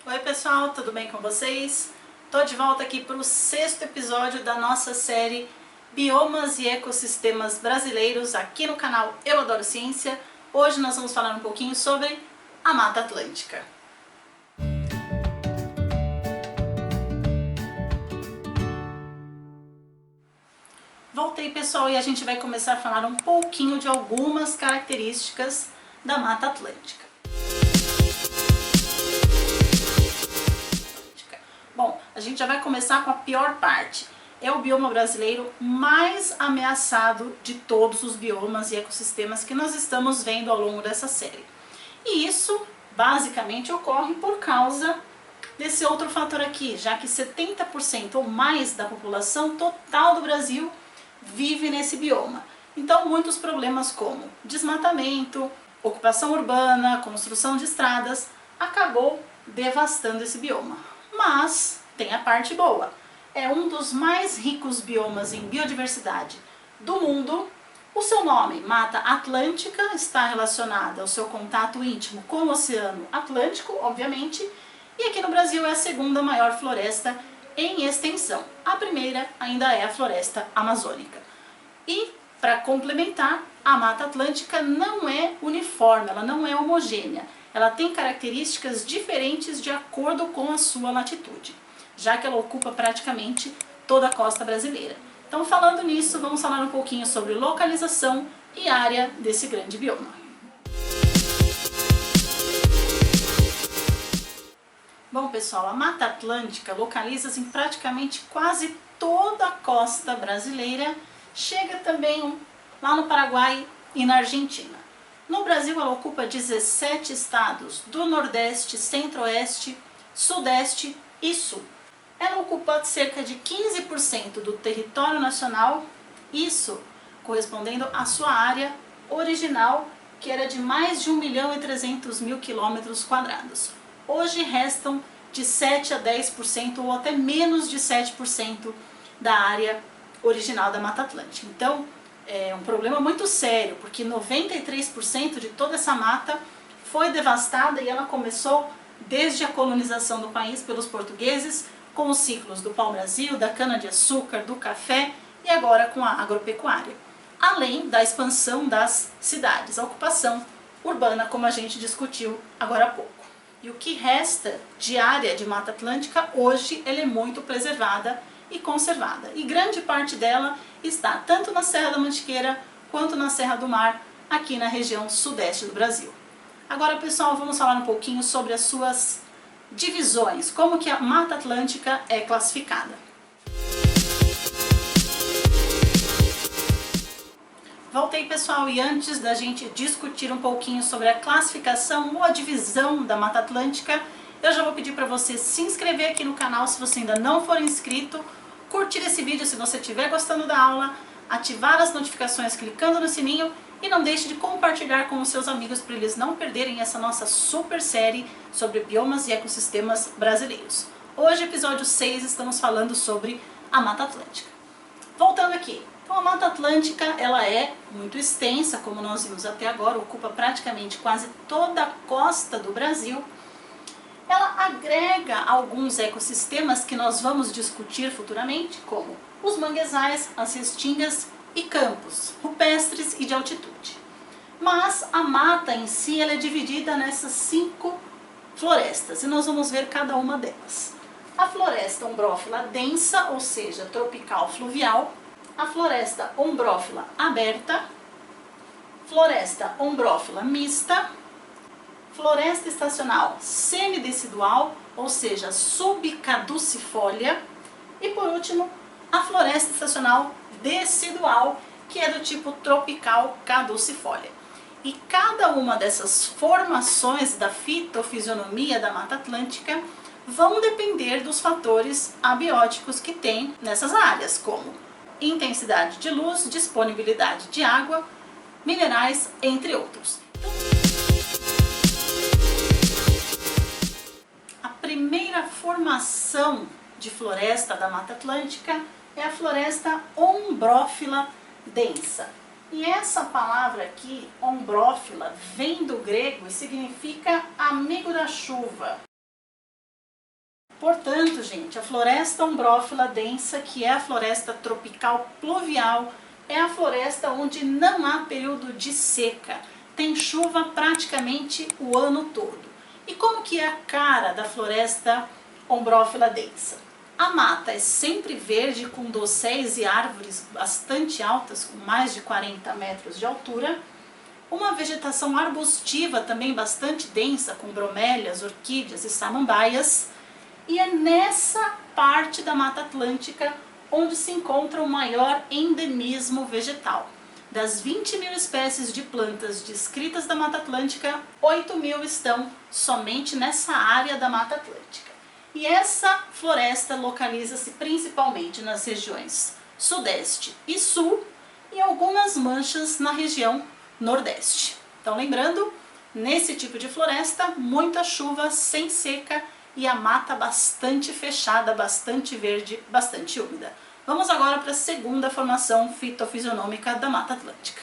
Oi pessoal, tudo bem com vocês? Tô de volta aqui para o 6º episódio da nossa série Biomas e Ecossistemas Brasileiros aqui no canal Eu Adoro Ciência. Hoje nós vamos falar um pouquinho sobre a Mata Atlântica. Voltei pessoal e a gente vai começar a falar um pouquinho de algumas características da Mata Atlântica. Bom, a gente já vai começar com a pior parte. É o bioma brasileiro mais ameaçado de todos os biomas e ecossistemas que nós estamos vendo ao longo dessa série. E isso basicamente ocorre por causa desse outro fator aqui, já que 70% ou mais da população total do Brasil vive nesse bioma. Então muitos problemas como desmatamento, ocupação urbana, construção de estradas, acabou devastando esse bioma. Mas tem a parte boa. É um dos mais ricos biomas em biodiversidade do mundo. O seu nome, Mata Atlântica, está relacionado ao seu contato íntimo com o Oceano Atlântico, obviamente, e aqui no Brasil é a segunda maior floresta em extensão. A primeira ainda é a floresta amazônica. E, para complementar, a Mata Atlântica não é uniforme, ela não é homogênea. Ela tem características diferentes de acordo com a sua latitude, já que ela ocupa praticamente toda a costa brasileira. Então, falando nisso, vamos falar um pouquinho sobre localização e área desse grande bioma. Bom, pessoal, a Mata Atlântica localiza-se em praticamente quase toda a costa brasileira, chega também lá no Paraguai e na Argentina. No Brasil, ela ocupa 17 estados do Nordeste, Centro-Oeste, Sudeste e Sul. Ela ocupa cerca de 15% do território nacional, isso correspondendo à sua área original, que era de mais de 1.300.000 km². Hoje restam de 7 a 10% ou até menos de 7% da área original da Mata Atlântica. Então, é um problema muito sério, porque 93% de toda essa mata foi devastada e ela começou desde a colonização do país pelos portugueses, com os ciclos do pau-brasil, da cana-de-açúcar, do café e agora com a agropecuária. Além da expansão das cidades, a ocupação urbana, como a gente discutiu agora há pouco. E o que resta de área de Mata Atlântica, hoje ela é muito preservada e conservada. E grande parte dela está tanto na Serra da Mantiqueira quanto na Serra do Mar, aqui na região sudeste do Brasil. Agora, pessoal, vamos falar um pouquinho sobre as suas divisões, como que a Mata Atlântica é classificada. Voltei, pessoal, e antes da gente discutir um pouquinho sobre a classificação ou a divisão da Mata Atlântica, eu já vou pedir para você se inscrever aqui no canal se você ainda não for inscrito, curtir esse vídeo se você estiver gostando da aula, ativar as notificações clicando no sininho e não deixe de compartilhar com os seus amigos para eles não perderem essa nossa super série sobre biomas e ecossistemas brasileiros. Hoje, episódio 6, estamos falando sobre a Mata Atlântica. Voltando aqui, então a Mata Atlântica ela é muito extensa, como nós vimos até agora, ocupa praticamente quase toda a costa do Brasil. Ela agrega alguns ecossistemas que nós vamos discutir futuramente, como os manguezais, as restingas e campos rupestres e de altitude. Mas a mata em si ela é dividida nessas 5 florestas e nós vamos ver cada uma delas. A floresta ombrófila densa, ou seja, tropical fluvial, a floresta ombrófila aberta, floresta ombrófila mista, floresta estacional semidecidual, ou seja, subcaducifólia, e por último, a floresta estacional decidual, que é do tipo tropical caducifólia. E cada uma dessas formações da fitofisionomia da Mata Atlântica vão depender dos fatores abióticos que tem nessas áreas, como intensidade de luz, disponibilidade de água, minerais, entre outros. A primeira formação de floresta da Mata Atlântica é a floresta ombrófila densa. E essa palavra aqui, ombrófila, vem do grego e significa amigo da chuva. Portanto, gente, a floresta ombrófila densa, que é a floresta tropical pluvial, é a floresta onde não há período de seca, tem chuva praticamente o ano todo. E como que é a cara da floresta ombrófila densa? A mata é sempre verde, com dosséis e árvores bastante altas, com mais de 40 metros de altura. Uma vegetação arbustiva também bastante densa, com bromélias, orquídeas e samambaias. E é nessa parte da Mata Atlântica onde se encontra o maior endemismo vegetal. Das 20.000 espécies de plantas descritas da Mata Atlântica, 8.000 estão somente nessa área da Mata Atlântica. E essa floresta localiza-se principalmente nas regiões Sudeste e Sul e algumas manchas na região Nordeste. Então, lembrando, nesse tipo de floresta, muita chuva, sem seca e a mata bastante fechada, bastante verde, bastante úmida. Vamos agora para a segunda formação fitofisionômica da Mata Atlântica.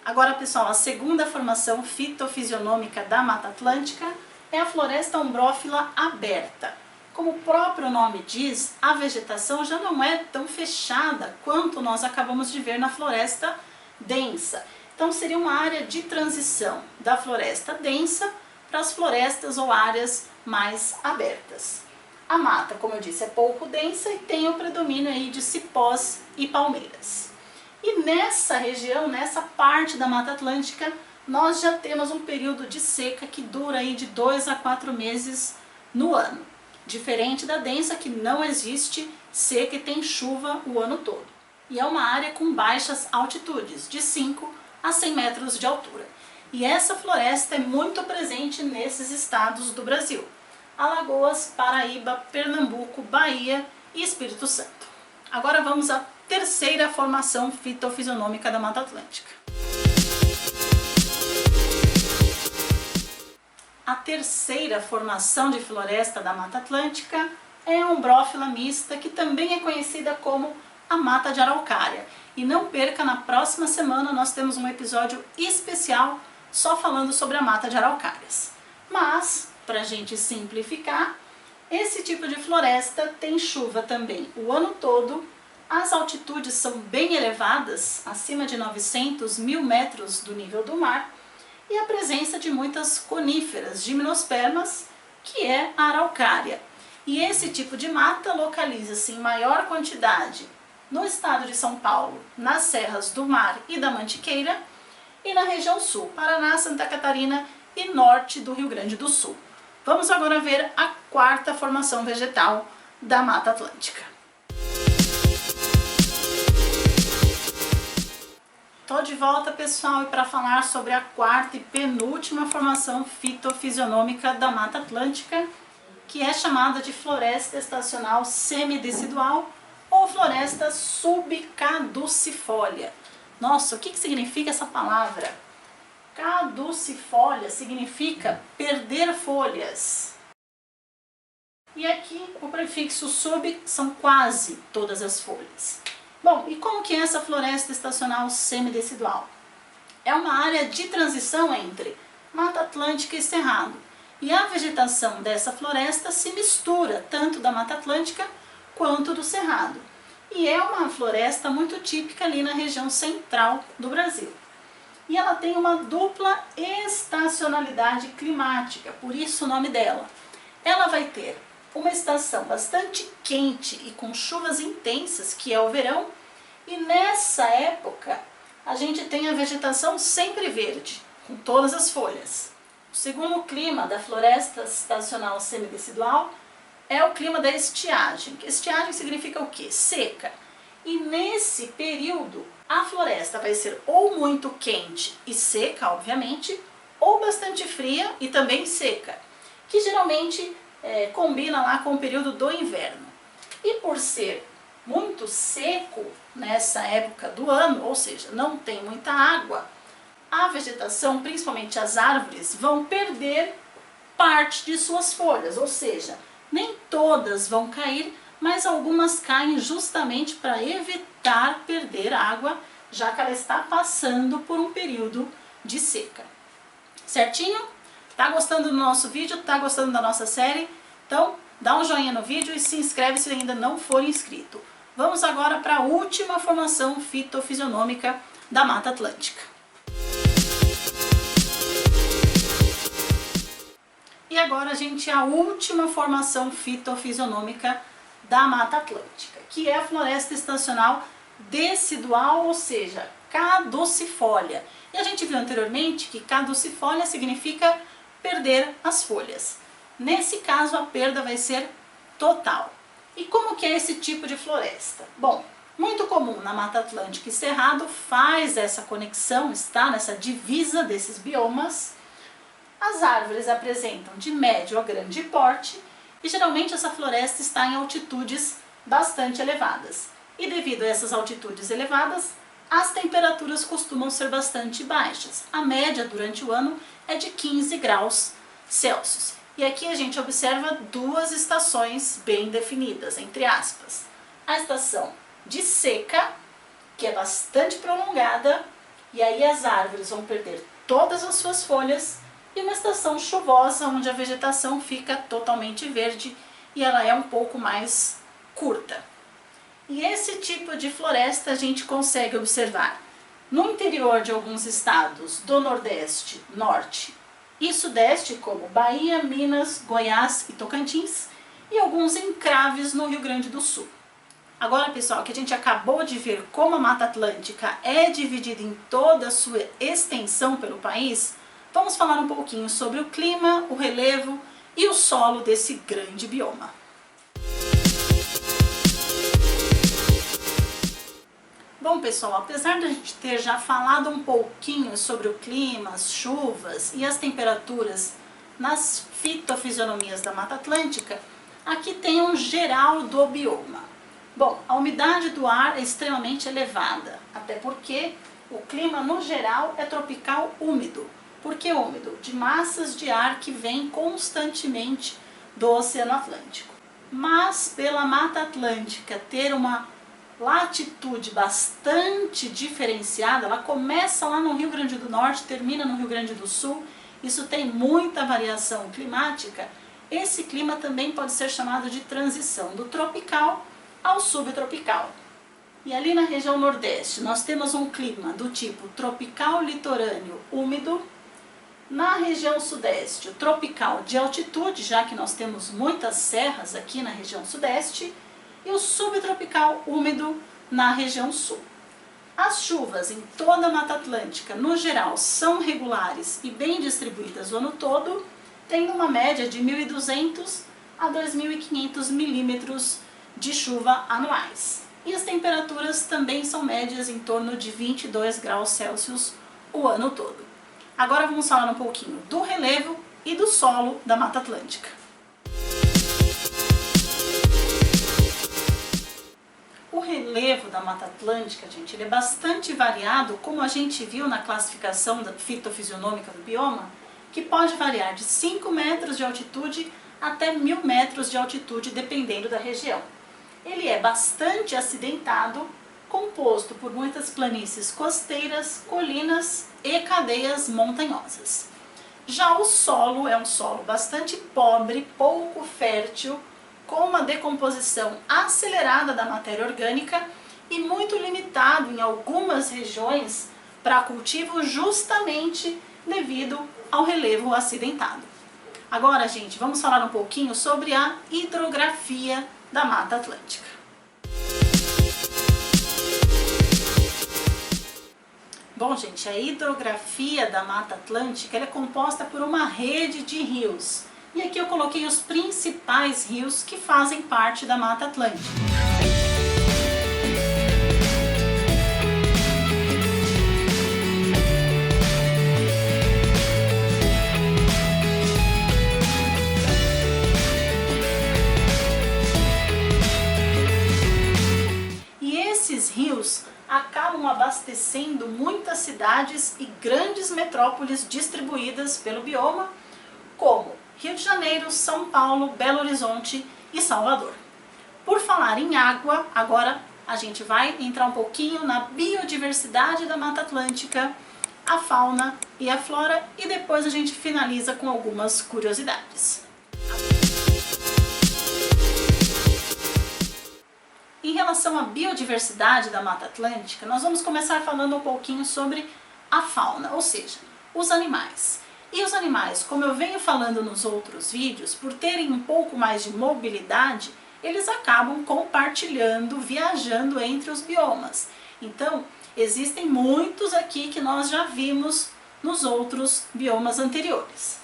Agora, pessoal, a segunda formação fitofisionômica da Mata Atlântica é a floresta ombrófila aberta. Como o próprio nome diz, a vegetação já não é tão fechada quanto nós acabamos de ver na floresta densa. Então, seria uma área de transição da floresta densa para as florestas ou áreas mais abertas. A mata, como eu disse, é pouco densa e tem o predomínio aí de cipós e palmeiras. E nessa região, nessa parte da Mata Atlântica, nós já temos um período de seca que dura aí de 2 a 4 meses no ano. Diferente da densa, que não existe seca e tem chuva o ano todo. E é uma área com baixas altitudes, de 5 a 100 metros de altura. E essa floresta é muito presente nesses estados do Brasil: Alagoas, Paraíba, Pernambuco, Bahia e Espírito Santo. Agora vamos à terceira formação fitofisionômica da Mata Atlântica. A terceira formação de floresta da Mata Atlântica é a ombrófila mista, que também é conhecida como a mata de araucária. E não perca, na próxima semana nós temos um episódio especial só falando sobre a mata de araucárias. Mas, para a gente simplificar, esse tipo de floresta tem chuva também o ano todo, as altitudes são bem elevadas, acima de 900, 1.000 metros do nível do mar, e a presença de muitas coníferas, gimnospermas, que é a araucária. E esse tipo de mata localiza-se em maior quantidade no estado de São Paulo, nas serras do Mar e da Mantiqueira, e na região sul, Paraná, Santa Catarina e norte do Rio Grande do Sul. Vamos agora ver a quarta formação vegetal da Mata Atlântica. Estou de volta, pessoal, e para falar sobre a quarta e penúltima formação fitofisionômica da Mata Atlântica, que é chamada de floresta estacional semidecidual ou floresta subcaducifólia. Nossa, o que significa essa palavra? Caducifólia significa perder folhas. E aqui o prefixo sub são quase todas as folhas. Bom, e como que é essa floresta estacional semidecidual? É uma área de transição entre Mata Atlântica e Cerrado. E a vegetação dessa floresta se mistura tanto da Mata Atlântica quanto do Cerrado. E é uma floresta muito típica ali na região central do Brasil. E ela tem uma dupla estacionalidade climática, por isso o nome dela. Ela vai ter uma estação bastante quente e com chuvas intensas, que é o verão, e nessa época a gente tem a vegetação sempre verde, com todas as folhas. O segundo clima da floresta estacional semidecidual é o clima da estiagem. Estiagem significa o quê? Seca. E nesse período a floresta vai ser ou muito quente e seca, obviamente, ou bastante fria e também seca, que geralmente combina lá com o período do inverno. E por ser muito seco nessa época do ano, ou seja, não tem muita água, a vegetação, principalmente as árvores, vão perder parte de suas folhas, ou seja, nem todas vão cair, mas algumas caem justamente para evitar perder água, já que ela está passando por um período de seca. Certinho? Tá gostando do nosso vídeo? Tá gostando da nossa série? Então, dá um joinha no vídeo e se inscreve se ainda não for inscrito. Vamos agora para a última formação fitofisionômica da Mata Atlântica. E agora, gente, a última formação fitofisionômica da Mata Atlântica, que é a floresta estacional decidual, ou seja, caducifólia. E a gente viu anteriormente que caducifólia significa perder as folhas. Nesse caso, a perda vai ser total. E como que é esse tipo de floresta? Bom, muito comum na Mata Atlântica e Cerrado, faz essa conexão, está nessa divisa desses biomas. As árvores apresentam de médio a grande porte e geralmente essa floresta está em altitudes bastante elevadas. E devido a essas altitudes elevadas, as temperaturas costumam ser bastante baixas. A média durante o ano é de 15 graus Celsius. E aqui a gente observa duas estações bem definidas, entre aspas. A estação de seca, que é bastante prolongada, e aí as árvores vão perder todas as suas folhas, e uma estação chuvosa, onde a vegetação fica totalmente verde e ela é um pouco mais curta. E esse tipo de floresta a gente consegue observar no interior de alguns estados do Nordeste, Norte e Sudeste, como Bahia, Minas, Goiás e Tocantins, e alguns encraves no Rio Grande do Sul. Agora, pessoal, que a gente acabou de ver como a Mata Atlântica é dividida em toda a sua extensão pelo país, vamos falar um pouquinho sobre o clima, o relevo e o solo desse grande bioma. Bom, pessoal, apesar de a gente ter já falado um pouquinho sobre o clima, as chuvas e as temperaturas nas fitofisionomias da Mata Atlântica, aqui tem um geral do bioma. Bom, a umidade do ar é extremamente elevada, até porque o clima no geral é tropical úmido. Por que úmido? De massas de ar que vêm constantemente do Oceano Atlântico. Mas pela Mata Atlântica ter uma latitude bastante diferenciada, ela começa lá no Rio Grande do Norte, termina no Rio Grande do Sul, isso tem muita variação climática, esse clima também pode ser chamado de transição do tropical ao subtropical. E ali na região Nordeste nós temos um clima do tipo tropical litorâneo úmido. Na região Sudeste, o tropical de altitude, já que nós temos muitas serras aqui na região Sudeste, e o subtropical úmido na região Sul. As chuvas em toda a Mata Atlântica, no geral, são regulares e bem distribuídas o ano todo, tendo uma média de 1.200 a 2.500 milímetros de chuva anuais. E as temperaturas também são médias em torno de 22 graus Celsius o ano todo. Agora vamos falar um pouquinho do relevo e do solo da Mata Atlântica. O relevo da Mata Atlântica, gente, ele é bastante variado, como a gente viu na classificação fitofisionômica do bioma, que pode variar de 5 metros de altitude até 1.000 metros de altitude, dependendo da região. Ele é bastante acidentado, composto por muitas planícies costeiras, colinas e cadeias montanhosas. Já o solo é um solo bastante pobre, pouco fértil, com uma decomposição acelerada da matéria orgânica e muito limitado em algumas regiões para cultivo, justamente devido ao relevo acidentado. Agora, gente, vamos falar um pouquinho sobre a hidrografia da Mata Atlântica. Bom, gente, a hidrografia da Mata Atlântica ela é composta por uma rede de rios. E aqui eu coloquei os principais rios que fazem parte da Mata Atlântica. E esses rios acabam abastecendo muitas cidades e grandes metrópoles distribuídas pelo bioma, como Rio de Janeiro, São Paulo, Belo Horizonte e Salvador. Por falar em água, agora a gente vai entrar um pouquinho na biodiversidade da Mata Atlântica a fauna e a flora e depois a gente finaliza com algumas curiosidades. Em relação à biodiversidade da Mata Atlântica, nós vamos começar falando um pouquinho sobre a fauna, ou seja, os animais. E os animais, como eu venho falando nos outros vídeos, por terem um pouco mais de mobilidade, eles acabam compartilhando, viajando entre os biomas. Então, existem muitos aqui que nós já vimos nos outros biomas anteriores.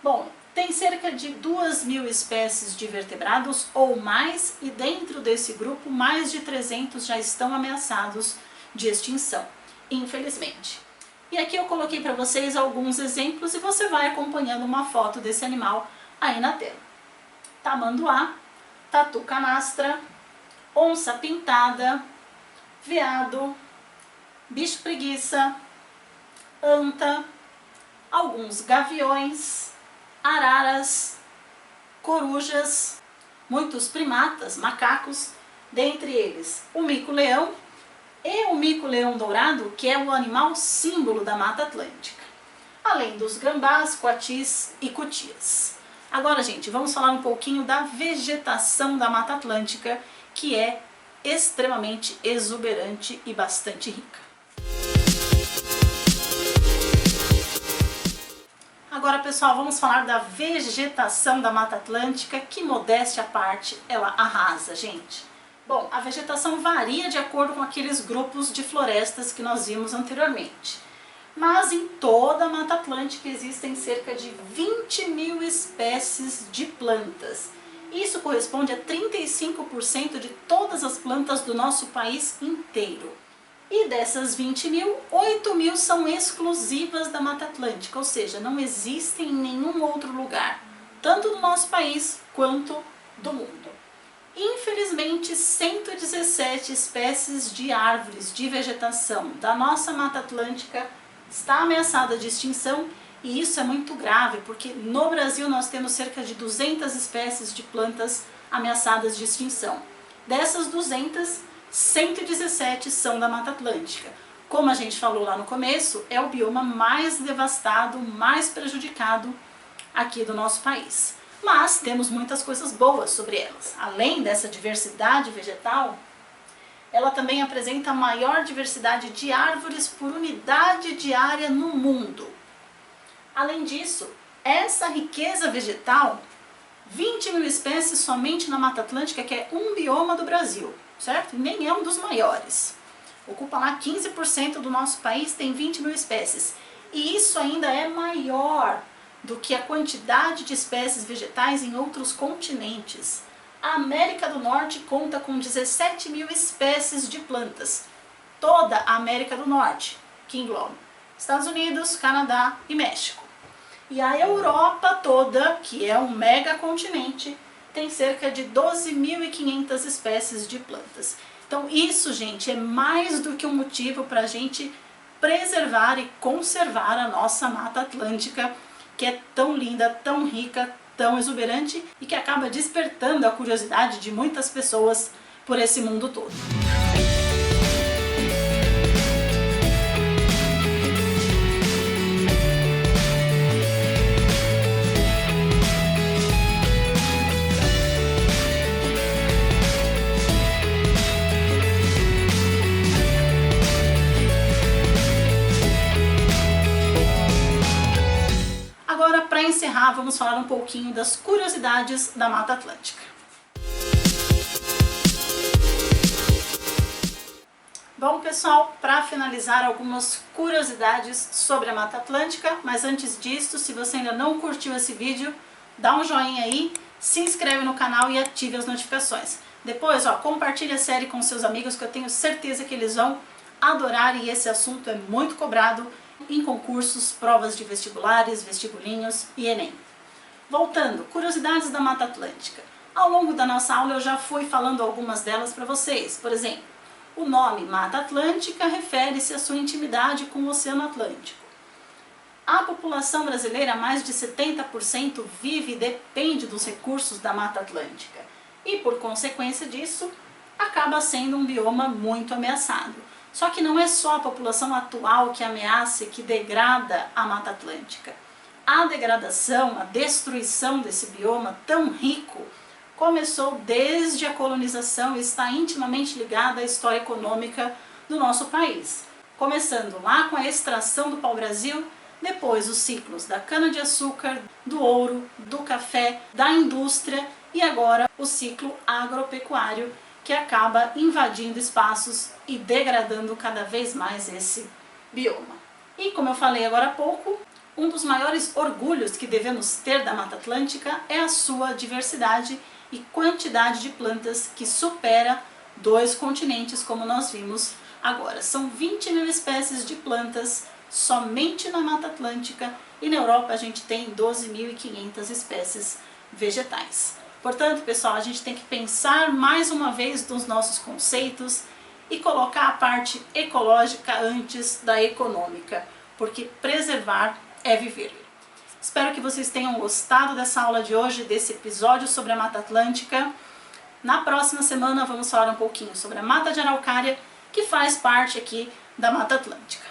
Bom, tem cerca de 2.000 espécies de vertebrados ou mais, e dentro desse grupo, mais de 300 já estão ameaçados de extinção, infelizmente. E aqui eu coloquei para vocês alguns exemplos e você vai acompanhando uma foto desse animal aí na tela. Tamanduá, tatu canastra, onça pintada, veado, bicho preguiça, anta, alguns gaviões, araras, corujas, muitos primatas, macacos, dentre eles o mico-leão e o mico-leão dourado, que é o animal símbolo da Mata Atlântica, além dos gambás, coatis e cutias. Agora, gente, vamos falar um pouquinho da vegetação da Mata Atlântica, que é extremamente exuberante e bastante rica. Agora, pessoal, vamos falar da vegetação da Mata Atlântica, que, modéstia à parte, ela arrasa, gente. Bom, a vegetação varia de acordo com aqueles grupos de florestas que nós vimos anteriormente. Mas em toda a Mata Atlântica existem cerca de 20.000 espécies de plantas. Isso corresponde a 35% de todas as plantas do nosso país inteiro. E dessas 20.000, 8.000 são exclusivas da Mata Atlântica, ou seja, não existem em nenhum outro lugar, tanto do nosso país quanto do mundo. Infelizmente, 117 espécies de árvores de vegetação da nossa Mata Atlântica está ameaçada de extinção, e isso é muito grave, porque no Brasil nós temos cerca de 200 espécies de plantas ameaçadas de extinção. Dessas 200, 117 são da Mata Atlântica. Como a gente falou lá no começo, é o bioma mais devastado, mais prejudicado aqui do nosso país. Mas temos muitas coisas boas sobre elas. Além dessa diversidade vegetal, ela também apresenta a maior diversidade de árvores por unidade de área no mundo. Além disso, essa riqueza vegetal, 20.000 espécies somente na Mata Atlântica, que é um bioma do Brasil, certo? E nem é um dos maiores. Ocupa lá 15% do nosso país, tem 20.000 espécies. E isso ainda é maior do que a quantidade de espécies vegetais em outros continentes. A América do Norte conta com 17.000 espécies de plantas. Toda a América do Norte, que engloba Estados Unidos, Canadá e México. E a Europa toda, que é um mega continente, tem cerca de 12.500 espécies de plantas. Então isso, gente, é mais do que um motivo para a gente preservar e conservar a nossa Mata Atlântica, que é tão linda, tão rica, tão exuberante e que acaba despertando a curiosidade de muitas pessoas por esse mundo todo. Para encerrar, vamos falar um pouquinho das curiosidades da Mata Atlântica. Bom, pessoal, para finalizar, algumas curiosidades sobre a Mata Atlântica, mas antes disso, se você ainda não curtiu esse vídeo, dá um joinha aí, se inscreve no canal e ative as notificações. Depois, compartilha a série com seus amigos, que eu tenho certeza que eles vão adorar, e esse assunto é muito cobrado em concursos, provas de vestibulares, vestibulinhos e Enem. Voltando, curiosidades da Mata Atlântica. Ao longo da nossa aula eu já fui falando algumas delas para vocês. Por exemplo, o nome Mata Atlântica refere-se à sua intimidade com o Oceano Atlântico. A população brasileira, mais de 70%, vive e depende dos recursos da Mata Atlântica. E por consequência disso, acaba sendo um bioma muito ameaçado. Só que não é só a população atual que ameaça e que degrada a Mata Atlântica. A degradação, a destruição desse bioma tão rico começou desde a colonização e está intimamente ligada à história econômica do nosso país. Começando lá com a extração do pau-brasil, depois os ciclos da cana-de-açúcar, do ouro, do café, da indústria e agora o ciclo agropecuário, que acaba invadindo espaços e degradando cada vez mais esse bioma. E como eu falei agora há pouco, um dos maiores orgulhos que devemos ter da Mata Atlântica é a sua diversidade e quantidade de plantas que supera 2 continentes, como nós vimos agora. São 20 mil espécies de plantas somente na Mata Atlântica e na Europa a gente tem 12.500 espécies vegetais. Portanto, pessoal, a gente tem que pensar mais uma vez nos nossos conceitos e colocar a parte ecológica antes da econômica, porque preservar é viver. Espero que vocês tenham gostado dessa aula de hoje, desse episódio sobre a Mata Atlântica. Na próxima semana vamos falar um pouquinho sobre a Mata de Araucária, que faz parte aqui da Mata Atlântica.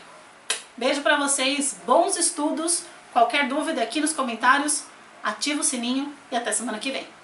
Beijo para vocês, bons estudos. Qualquer dúvida aqui nos comentários, ativa o sininho e até semana que vem.